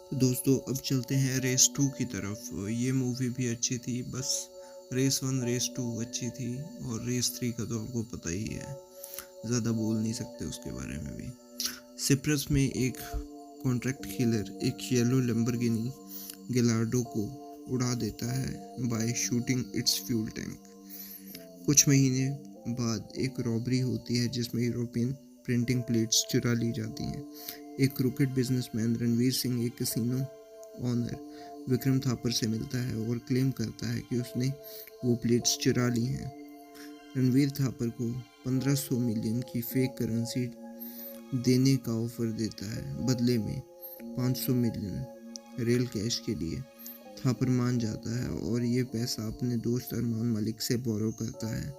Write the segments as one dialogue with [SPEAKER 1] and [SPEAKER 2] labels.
[SPEAKER 1] तो दोस्तों अब चलते हैं रेस 2 की तरफ। ये मूवी भी अच्छी थी, बस रेस 1 रेस 2 अच्छी थी और रेस 3 का तो आपको पता ही है। ज़्यादा बोल नहीं सकते उसके बारे में भी। सिप्रस में एक कॉन्ट्रैक्ट किलर एक येलो लैम्बोर्गिनी गैलार्डो को उड़ा देता है by shooting its fuel tank. कुछ महीने बाद एक रॉबरी होती है जिसमें यूरोपियन प्रिंटिंग प्लेट्स चुरा ली जाती हैं। एक क्रिकेट बिजनेसमैन रणवीर सिंह एक कैसीनो ओनर विक्रम थापर से मिलता है और क्लेम करता है कि उसने वो प्लेट्स चुरा ली हैं। रणवीर थापर को 1500 मिलियन की फेक करेंसी देने का ऑफर देता है, बदले में 500 मिलियन रेल कैश के लिए। थापर मान जाता है और ये पैसा अपने दोस्त अरमान मलिक से बोरो करता है,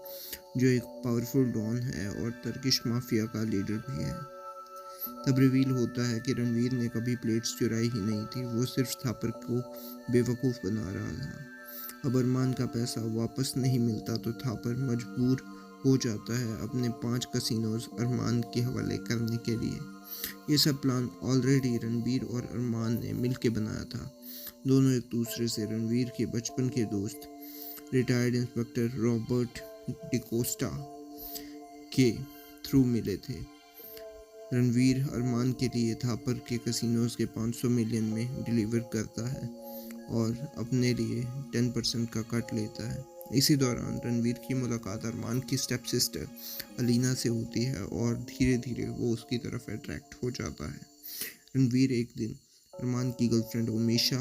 [SPEAKER 1] जो एक पावरफुल डॉन है और टर्किश माफिया का लीडर भी है। तब रिवील होता है कि रणवीर ने कभी प्लेट्स चुराई ही नहीं थी, वो सिर्फ थापर को बेवकूफ़ बना रहा था। अब अरमान का पैसा वापस नहीं मिलता तो थापर मजबूर हो जाता है अपने 5 कसिनोज अरमान के हवाले करने के लिए। ये सब प्लान ऑलरेडी रणवीर और अरमान ने मिलकर बनाया था। दोनों एक दूसरे से रणवीर के बचपन के दोस्त रिटायर्ड इंस्पेक्टर रॉबर्ट डिकोस्टा के थ्रू मिले थे। रणवीर अरमान के लिए थापर के कसिनोज के 500 मिलियन में डिलीवर करता है और अपने लिए 10% का कट लेता है। इसी दौरान रणवीर की मुलाकात अरमान की स्टेप सिस्टर अलीना से होती है और धीरे धीरे वो उसकी तरफ अट्रैक्ट हो जाता है। रणवीर एक दिन अरमान की गर्लफ्रेंड उमेशा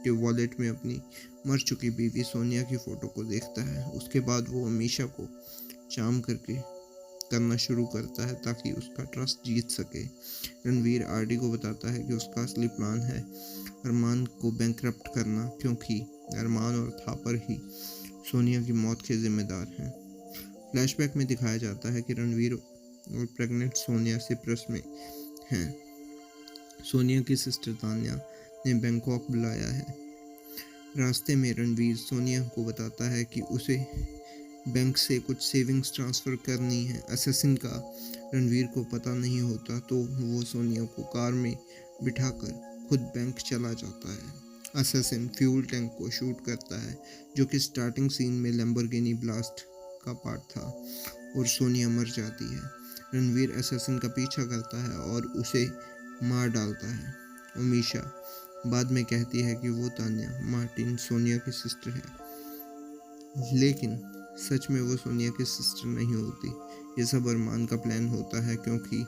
[SPEAKER 1] के वॉलेट में अपनी मर चुकी बीवी सोनिया की फ़ोटो को देखता है। उसके बाद वो उमेशा को चार्म करना शुरू करता है ताकि उसका ट्रस्ट जीत सके। रणवीर आरडी को बताता है कि उसका असली प्लान है अरमान को बैंकरप्ट करना, क्योंकि अरमान और थापर ही सोनिया की मौत के जिम्मेदार हैं। फ्लैशबैक में दिखाया जाता है कि रणवीर और प्रेग्नेंट सोनिया सिप्रस में हैं। सोनिया की सिस्टर तान्या ने बैंकॉक बुलाया है। रास्ते में रणवीर सोनिया को बताता है कि उसे बैंक से कुछ सेविंग्स ट्रांसफ़र करनी है। असैसिन का रणवीर को पता नहीं होता तो वो सोनिया को कार में बिठाकर खुद बैंक चला जाता है। असैसिन फ्यूल टैंक को शूट करता है, जो कि स्टार्टिंग सीन में लैम्बोर्गिनी ब्लास्ट का पार्ट था, और सोनिया मर जाती है। रणवीर असैसिन का पीछा करता है और उसे मार डालता है। उमीशा बाद में कहती है कि वो तान्या मार्टिन सोनिया की सिस्टर है, लेकिन सच में वो सोनिया की सिस्टर नहीं होती। ये सब अरमान का प्लान होता है, क्योंकि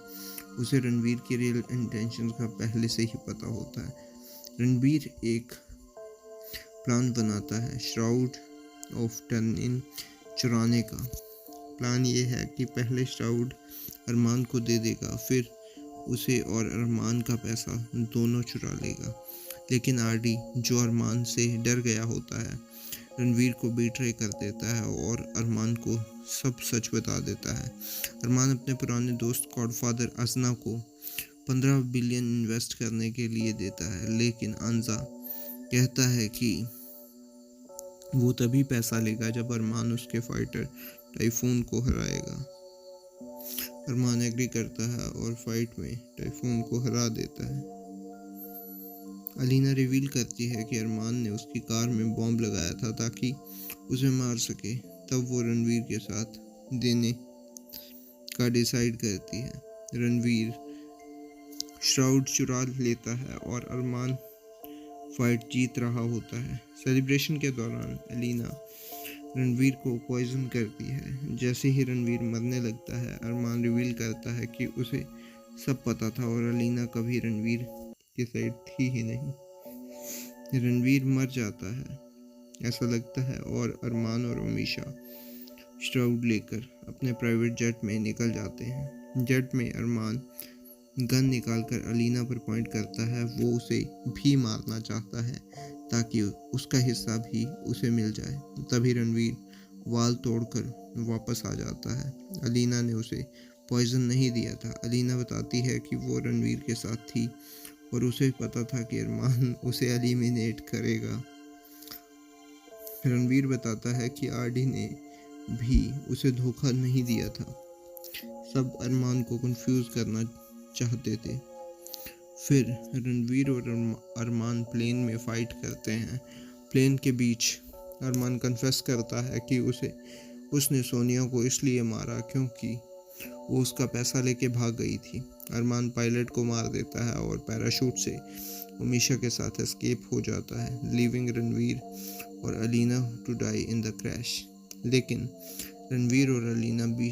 [SPEAKER 1] उसे रणवीर की रियल इंटेंशन का पहले से ही पता होता है। रणवीर एक प्लान बनाता है श्राउड ऑफ टर्निन चुराने का। प्लान ये है कि पहले श्राउड अरमान को दे देगा, फिर उसे और अरमान का पैसा दोनों चुरा लेगा। लेकिन आरडी, जो अरमान से डर गया होता है, रणवीर को बेट्रे कर देता है और अरमान को सब सच बता देता है। अरमान अपने पुराने दोस्त गॉडफादर अजना को 15 बिलियन इन्वेस्ट करने के लिए देता है, लेकिन अंजा कहता है कि वो तभी पैसा लेगा जब अरमान उसके फाइटर टाइफून को हराएगा। अरमान एग्री करता है और फाइट में टाइफून को हरा देता है। अलीना रिवील करती है कि अरमान ने उसकी कार में बॉम्ब लगाया था ताकि उसे मार सके। तब वो रणवीर के साथ देने का डिसाइड करती है। रणवीर श्राउड चुरा लेता है और अरमान फाइट जीत रहा होता है। सेलिब्रेशन के दौरान अलीना रणवीर को पॉइजन करती है। जैसे ही रणवीर मरने लगता है, अरमान रिवील करता है कि उसे सब पता था और अलीना कभी रणवीर की साइड थी ही नहीं। रणवीर मर जाता है ऐसा लगता है और अरमान और उमीशा श्राउड लेकर अपने प्राइवेट जेट में निकल जाते हैं। जेट में अरमान गन निकालकर अलीना पर पॉइंट करता है। वो उसे भी मारना चाहता है ताकि उसका हिस्सा भी उसे मिल जाए। तभी रणवीर वाल तोड़कर वापस आ जाता है। अलीना ने उसे पॉइजन नहीं दिया था। अलीना बताती है कि वो रणवीर के साथ थी और उसे पता था कि अरमान उसे एलिमिनेट करेगा। रणवीर बताता है कि आरडी ने भी उसे धोखा नहीं दिया था। सब अरमान को कंफ्यूज करना चाहते थे। फिर रणवीर और अरमान प्लेन में फाइट करते हैं। प्लेन के बीच अरमान कन्फेस करता है कि उसने सोनिया को इसलिए मारा क्योंकि वो उसका पैसा लेके भाग गई थी। अरमान पायलट को मार देता है और पैराशूट से उमीशा के साथ एस्केप हो जाता है, लीविंग रणवीर और Alina to die in the crash. लेकिन रणवीर और अलीना भी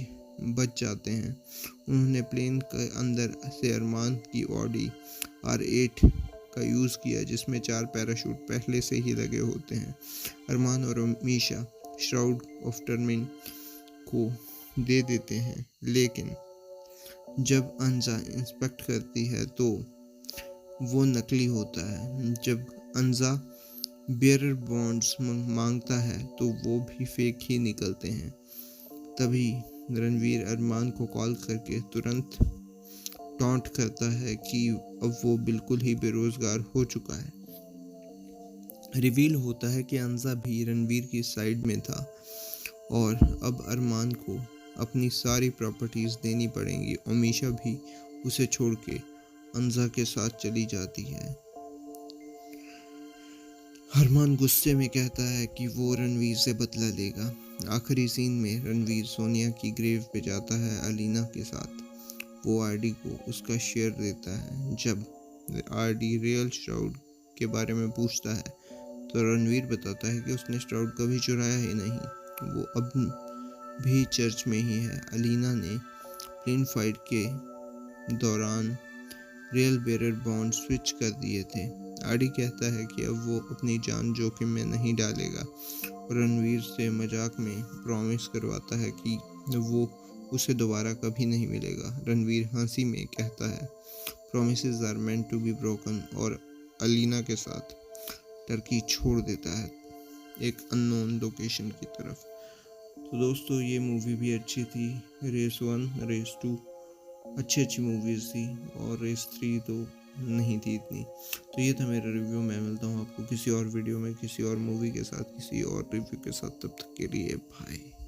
[SPEAKER 1] बच जाते हैं। उन्होंने प्लेन के अंदर से अरमान की ऑडी R8 का यूज़ किया, जिसमें 4 पैराशूट पहले से ही लगे होते हैं। अरमान और उमीशा श्राउड ऑफ टर्मिन को दे देते हैं, लेकिन जब अंजा इंस्पेक्ट करती है तो वो नकली होता है। जब अंजा बेयरर बॉन्ड्स मांगता है तो वो भी फेक ही निकलते हैं। तभी रणवीर अरमान को कॉल करके तुरंत टॉन्ट करता है कि अब वो बिल्कुल ही बेरोजगार हो चुका है। रिवील होता है कि अंजा भी रणवीर की साइड में था और अब अरमान को अपनी सारी प्रॉपर्टीज देनी पड़ेंगी। उमीशा भी उसे छोड़ के अंजा के साथ चली जाती है। अरमान गुस्से में कहता है कि वो रणवीर से बदला लेगा। आखिरी सीन में रणवीर सोनिया की ग्रेव पे जाता है अलीना के साथ। वो आरडी को उसका शेयर देता है। जब आरडी रियल श्राउड के बारे में पूछता है तो रणवीर बताता है कि उसने श्राउड कभी चुराया ही नहीं, वो अब भी चर्च में ही है। अलीना ने प्लेन फाइट के दौरान रियल बेरर बॉन्ड स्विच कर दिए थे। आरडी कहता है कि अब वो अपनी जान जोखिम में नहीं डालेगा और रणवीर से मजाक में प्रॉमिस करवाता है कि वो उसे दोबारा कभी नहीं मिलेगा। रणवीर हंसी में कहता है promises are meant to be broken और अलीना के साथ टर्की छोड़ देता है एक अननोन लोकेशन की तरफ। तो दोस्तों, ये मूवी भी अच्छी थी। रेस 1, रेस 2 अच्छी मूवीज़ थी और रेस 3 तो नहीं थी इतनी। तो ये था मेरा रिव्यू। मैं मिलता हूँ आपको किसी और वीडियो में, किसी और मूवी के साथ, किसी और रिव्यू के साथ। तब तक के लिए बाय।